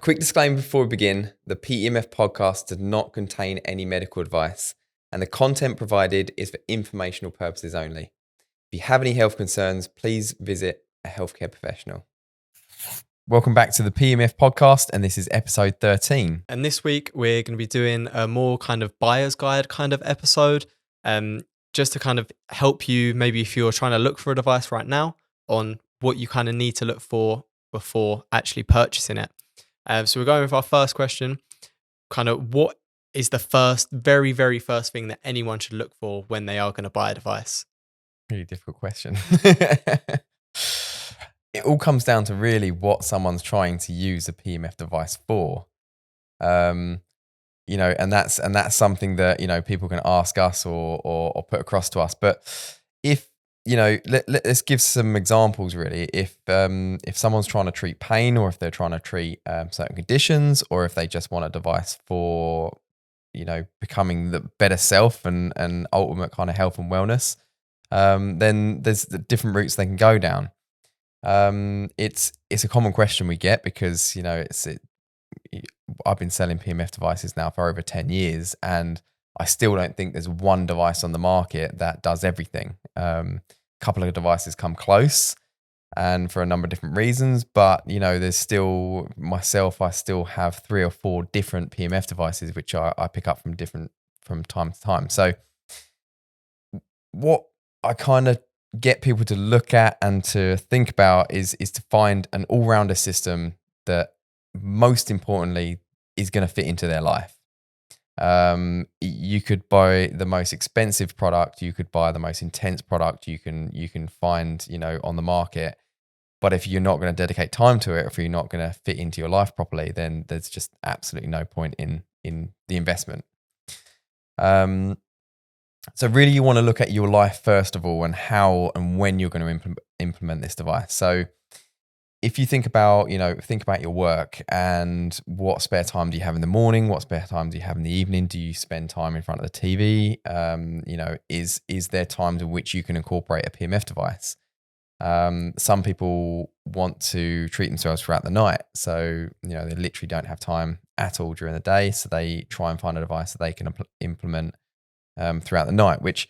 A quick disclaimer before we begin, the PEMF podcast does not contain any medical advice, and the content provided is for informational purposes only. If you have any health concerns, please visit a healthcare professional. Welcome back to the PEMF podcast, and this is episode 13. And this week we're going to be doing a more kind of buyer's guide kind of episode, just to kind of help you, maybe if you're trying to look for a device right now, on what you kind of need to look for before actually purchasing it. So we're going with our first question, kind of what is the very, very first thing that anyone should look for when they are going to buy a device? Really difficult question. It all comes down to really what someone's trying to use a PEMF device for. And that's something that, people can ask us or put across to us. But if, let's give some examples really. If someone's trying to treat pain, or if they're trying to treat certain conditions, or if they just want a device for, becoming the better self and ultimate kind of health and wellness, then there's the different routes they can go down. It's a common question we get because, I've been selling PEMF devices now for over 10 years, and I still don't think there's one device on the market that does everything. A couple of devices come close, and for a number of different reasons, but there's still myself. I still have 3 or 4 different PEMF devices which I pick up from time to time. So what I kind of get people to look at and to think about is to find an all-rounder system that most importantly is going to fit into their life. You could buy the most expensive product, you could buy the most intense product you can find, on the market. But if you're not going to dedicate time to it, if you're not going to fit into your life properly, then there's just absolutely no point in the investment. So really you want to look at your life first of all, and how and when you're going to implement this device. So if you think about your work and what spare time do you have in the morning? What spare time do you have in the evening? Do you spend time in front of the TV? Is there times in which you can incorporate a PEMF device? Some people want to treat themselves throughout the night. So, they literally don't have time at all during the day. So they try and find a device that they can implement throughout the night, which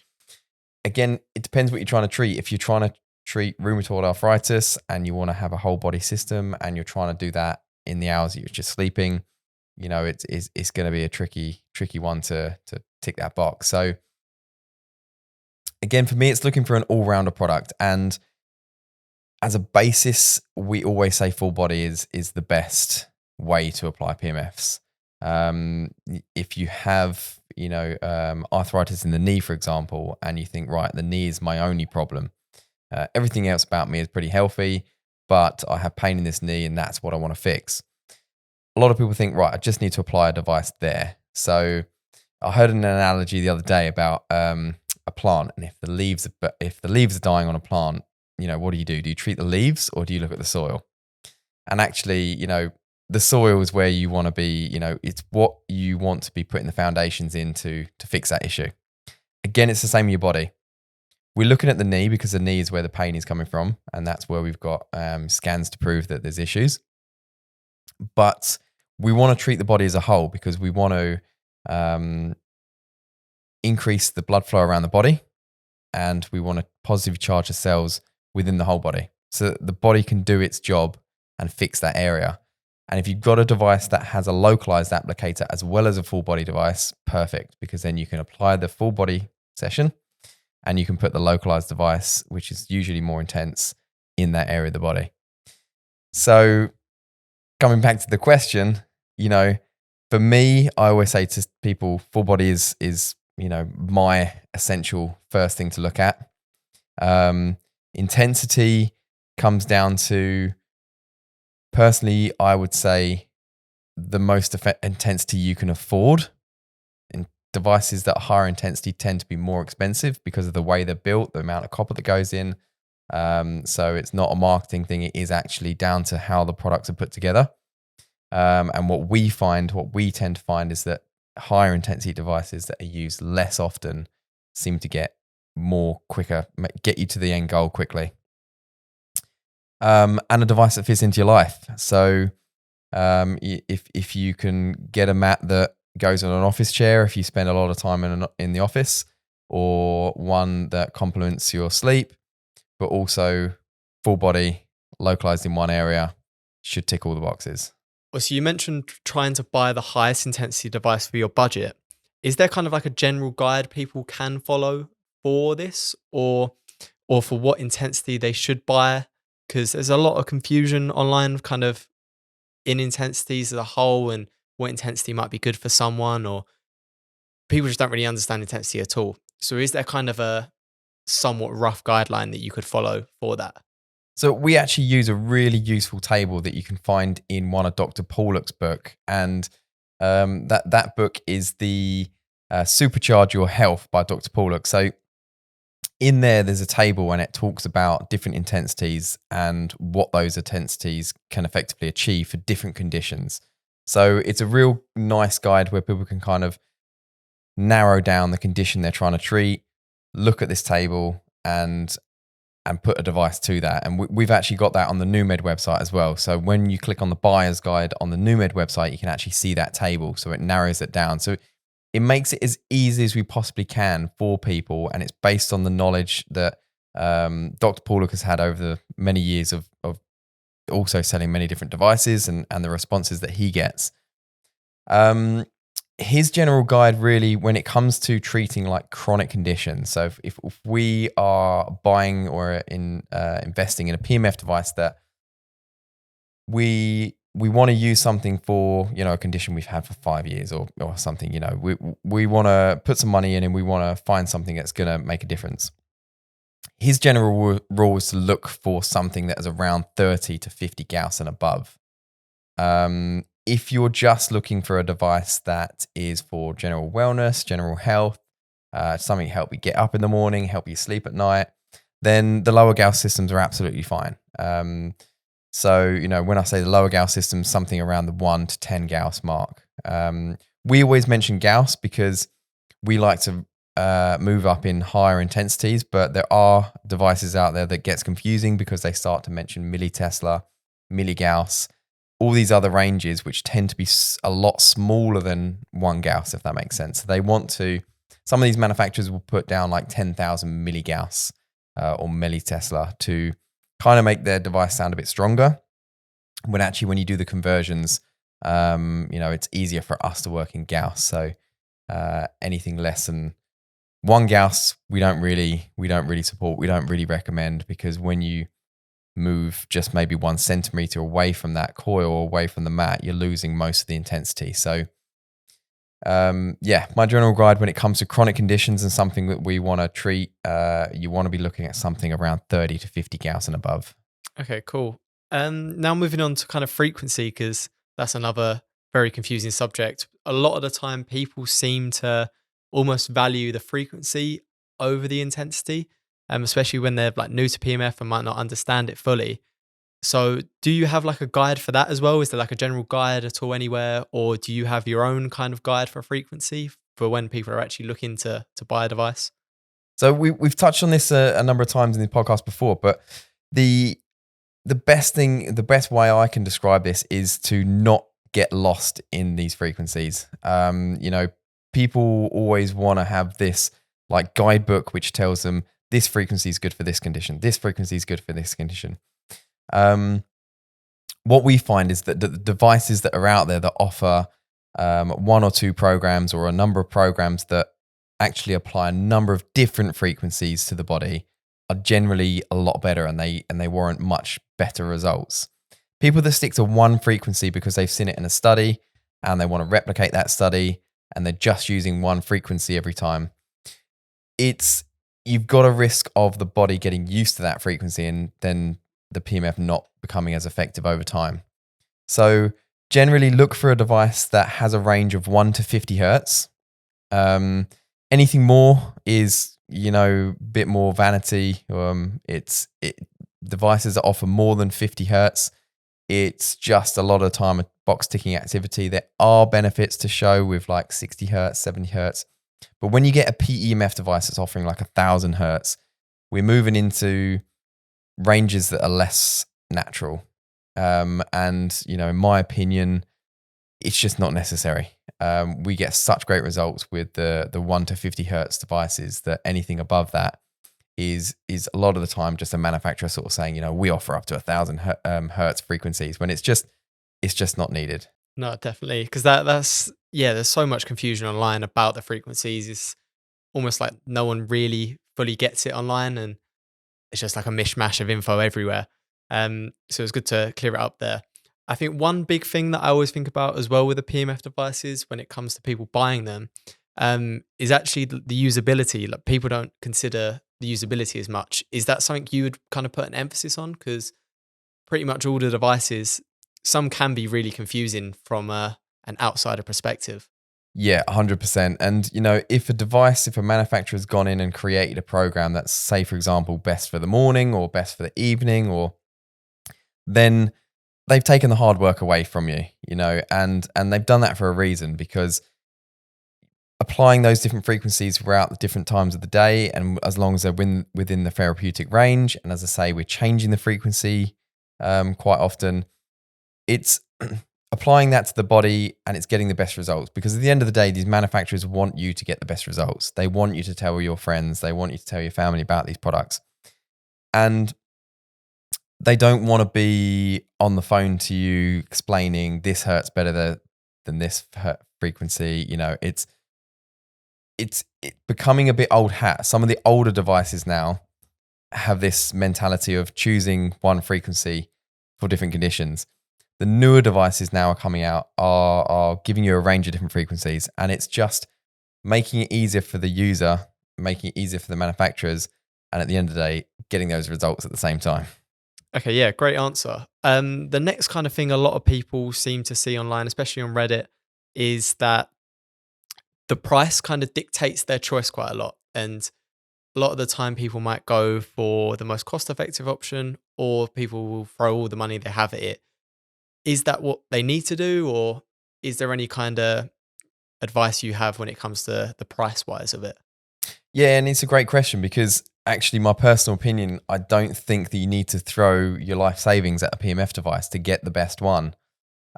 again, it depends what you're trying to treat. If you're trying to treat rheumatoid arthritis and you want to have a whole body system and you're trying to do that in the hours that you're just sleeping, it's going to be a tricky one to tick that box. So again, for me, it's looking for an all-rounder product. And as a basis, we always say full body is the best way to apply PEMFs. If you have, arthritis in the knee, for example, and you think, right, the knee is my only problem. Everything else about me is pretty healthy, but I have pain in this knee and that's what I want to fix. A lot of people think, right, I just need to apply a device there. So I heard an analogy the other day about a plant, and if the leaves are dying on a plant, what do? Do you treat the leaves or do you look at the soil? And actually, the soil is where you want to be, it's what you want to be putting the foundations into to fix that issue. Again, it's the same with your body. We're looking at the knee because the knee is where the pain is coming from, and that's where we've got scans to prove that there's issues. But we want to treat the body as a whole because we want to increase the blood flow around the body, and we want to positively charge the cells within the whole body so that the body can do its job and fix that area. And if you've got a device that has a localized applicator as well as a full body device, perfect, because then you can apply the full body session and you can put the localized device, which is usually more intense, in that area of the body. So coming back to the question, for me, I always say to people, full body is my essential first thing to look at. Intensity comes down to, personally, I would say the most intensity you can afford. Devices that are higher intensity tend to be more expensive because of the way they're built, the amount of copper that goes in. So it's not a marketing thing. It is actually down to how the products are put together. And what we tend to find is that higher intensity devices that are used less often seem to get you to the end goal quickly. And a device that fits into your life. So If you can get a mat that goes on an office chair, if you spend a lot of time in the office, or one that complements your sleep, but also full body, localized in one area, should tick all the boxes. Well, so you mentioned trying to buy the highest intensity device for your budget. Is there kind of like a general guide people can follow for this, or for what intensity they should buy? Because there's a lot of confusion online, kind of in intensities as a whole, and what intensity might be good for someone, or people just don't really understand intensity at all. So, is there kind of a somewhat rough guideline that you could follow for that? So we actually use a really useful table that you can find in one of Dr. Paulick's book, and that book is the Supercharge Your Health by Dr. Paulick. So in there's a table and it talks about different intensities and what those intensities can effectively achieve for different conditions. So it's a real nice guide where people can kind of narrow down the condition they're trying to treat, look at this table, and put a device to that. And we've actually got that on the NewMed website as well. So when you click on the buyer's guide on the NewMed website, you can actually see that table. So it narrows it down. So it makes it as easy as we possibly can for people. And it's based on the knowledge that Dr. Paulick has had over the many years of also selling many different devices and the responses that he gets. His general guide really, when it comes to treating like chronic conditions, so if we are buying or investing in a PEMF device that we want to use something for, a condition we've had for 5 years or something, we want to put some money in and we want to find something that's going to make a difference. His general rule is to look for something that is around 30 to 50 Gauss and above. If you're just looking for a device that is for general wellness, general health, something to help you get up in the morning, help you sleep at night, then the lower Gauss systems are absolutely fine. So, when I say the lower Gauss systems, something around the 1 to 10 Gauss mark. We always mention Gauss because we like to move up in higher intensities, but there are devices out there that gets confusing because they start to mention millitesla, milligauss, all these other ranges, which tend to be a lot smaller than 1 Gauss, if that makes sense. Some of these manufacturers will put down like 10,000 milligauss or millitesla to kind of make their device sound a bit stronger. When actually, when you do the conversions, it's easier for us to work in Gauss. So anything less than 1 Gauss, we don't really support. We don't really recommend, because when you move just maybe 1 centimeter away from that coil, away from the mat, you're losing most of the intensity. So my general guide when it comes to chronic conditions and something that we want to treat, you want to be looking at something around 30 to 50 Gauss and above. Okay, cool. Now moving on to kind of frequency, because that's another very confusing subject. A lot of the time people seem to almost value the frequency over the intensity, especially when they're like new to PEMF and might not understand it fully. So do you have like a guide for that as well? Is there like a general guide at all anywhere? Or do you have your own kind of guide for frequency for when people are actually looking to buy a device? So we've touched on this a number of times in the podcast before, but the best way I can describe this is to not get lost in these frequencies. People always want to have this like guidebook which tells them this frequency is good for this condition, this frequency is good for this condition. What we find is that the devices that are out there that offer 1 or 2 programs or a number of programs that actually apply a number of different frequencies to the body are generally a lot better, and they warrant much better results. People that stick to 1 frequency because they've seen it in a study and they want to replicate that study and they're just using 1 frequency every time, you've got a risk of the body getting used to that frequency and then the PEMF not becoming as effective over time. So generally look for a device that has a range of 1 to 50 hertz. Anything more is, a bit more vanity. Devices that offer more than 50 hertz, it's just a lot of time a box ticking activity. There are benefits to show with like 60 hertz, 70 hertz. But when you get a PEMF device that's offering like 1,000 hertz, we're moving into ranges that are less natural. And, in my opinion, it's just not necessary. We get such great results with the 1 to 50 hertz devices that anything above that is a lot of the time just a manufacturer sort of saying, we offer up to 1,000 hertz frequencies, when it's just not needed. No, definitely. Because there's so much confusion online about the frequencies. It's almost like no one really fully gets it online, and it's just like a mishmash of info everywhere. So it's good to clear it up there. I think one big thing that I always think about as well with the PMF devices when it comes to people buying them is actually the usability. Like, people don't consider the usability as much. Is that something you would kind of put an emphasis on? Because pretty much all the devices, some can be really confusing from an outsider perspective. Yeah, 100%. And, if a manufacturer's gone in and created a program that's, say, for example, best for the morning or best for the evening, then they've taken the hard work away from you, and they've done that for a reason, because applying those different frequencies throughout the different times of the day, and as long as they're within the therapeutic range, and as I say, we're changing the frequency quite often, it's applying that to the body, and it's getting the best results. Because at the end of the day, these manufacturers want you to get the best results. They want you to tell your friends, they want you to tell your family about these products, and they don't want to be on the phone to you explaining this hurts better than this frequency. It's becoming a bit old hat. Some of the older devices now have this mentality of choosing one frequency for different conditions. The newer devices now are coming out are giving you a range of different frequencies, and it's just making it easier for the user, making it easier for the manufacturers, and at the end of the day, getting those results at the same time. Okay, yeah, great answer. The next kind of thing a lot of people seem to see online, especially on Reddit, is that the price kind of dictates their choice quite a lot. And a lot of the time, people might go for the most cost effective option, or people will throw all the money they have at it. Is that what they need to do, or is there any kind of advice you have when it comes to the price wise of it? Yeah, and it's a great question, because actually, my personal opinion, I don't think that you need to throw your life savings at a PMF device to get the best one.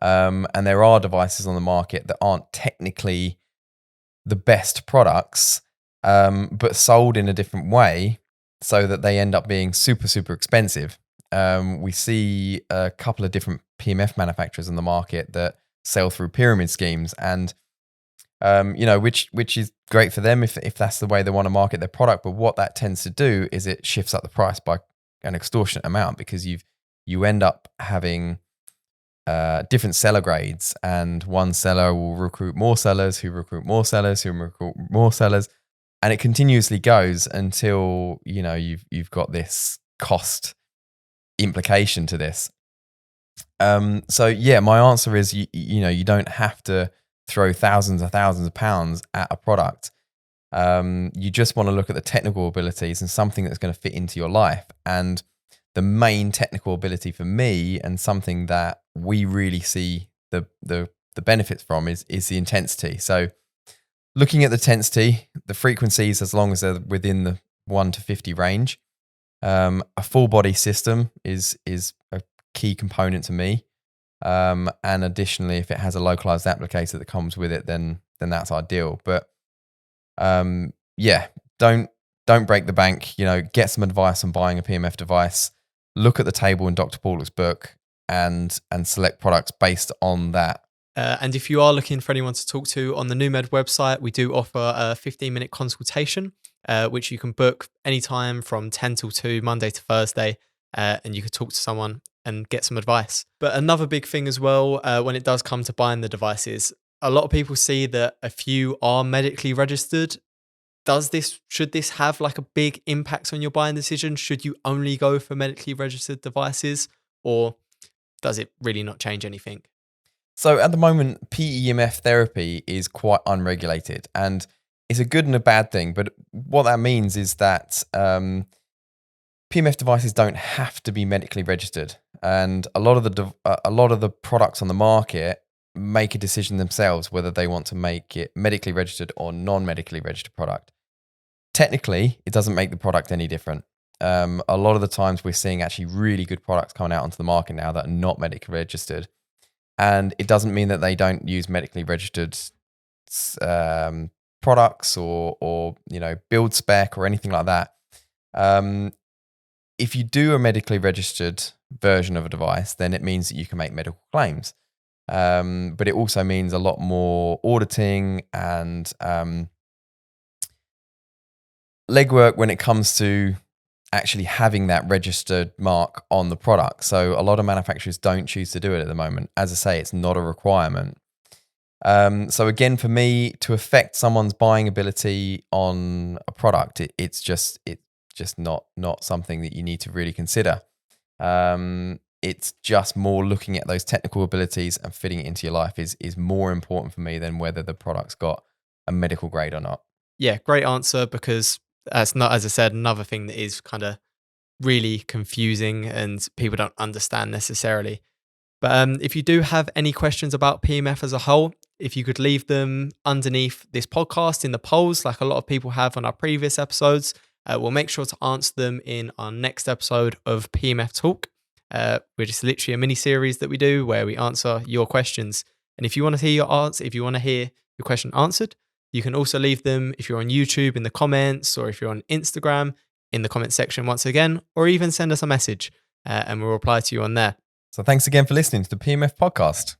And there are devices on the market that aren't technically the best products, but sold in a different way so that they end up being super, super expensive. We see a couple of different PMF manufacturers in the market that sell through pyramid schemes, and which is great for them if that's the way they want to market their product. But what that tends to do is it shifts up the price by an extortionate amount, because you end up having different seller grades, and one seller will recruit more sellers who recruit more sellers who recruit more sellers, and it continuously goes until you've got this cost implication to this. So yeah, my answer is you don't have to throw thousands of pounds at a product. You just want to look at the technical abilities and something that's going to fit into your life. And the main technical ability for me, and something that we really see the benefits from, is the intensity. So looking at the intensity, the frequencies, as long as they're within the 1 to 50 range, a full body system is a key component to me. And additionally, if it has a localized applicator that comes with it, then that's ideal. But yeah, don't break the bank. Get some advice on buying a PMF device. Look at the table in Dr. Paul's book, and select products based on that. And if you are looking for anyone to talk to, on the NewMed website, we do offer a 15-minute consultation, which you can book anytime from 10 till 2, Monday to Thursday, and you can talk to someone and get some advice. But another big thing as well, when it does come to buying the devices, a lot of people see that a few are medically registered. Should this have like a big impact on your buying decision? Should you only go for medically registered devices, or does it really not change anything? So at the moment, PEMF therapy is quite unregulated, and it's a good and a bad thing. But what that means is that PMF devices don't have to be medically registered, and a lot of the products on the market make a decision themselves whether they want to make it medically registered or non-medically registered product. Technically, it doesn't make the product any different. A lot of the times we're seeing actually really good products coming out onto the market now that are not medically registered. And it doesn't mean that they don't use medically registered products or build spec or anything like that. If you do a medically registered version of a device, then it means that you can make medical claims. But it also means a lot more auditing and legwork when it comes to actually having that registered mark on the product. So a lot of manufacturers don't choose to do it at the moment. As I say, it's not a requirement. So again, for me, to affect someone's buying ability on a product, it's just not something that you need to really consider. It's just more looking at those technical abilities and fitting it into your life is more important for me than whether the product's got a medical grade or not. Yeah, great answer, because that's not, as I said, another thing that is kind of really confusing and people don't understand necessarily. But if you do have any questions about PEMF as a whole, if you could leave them underneath this podcast in the polls, like a lot of people have on our previous episodes, we'll make sure to answer them in our next episode of PEMF Talk, which is literally a mini series that we do where we answer your questions. And if you want to hear your question answered, you can also leave them, if you're on YouTube, in the comments, or if you're on Instagram, in the comment section once again, or even send us a message and we'll reply to you on there. So thanks again for listening to the PEMF podcast.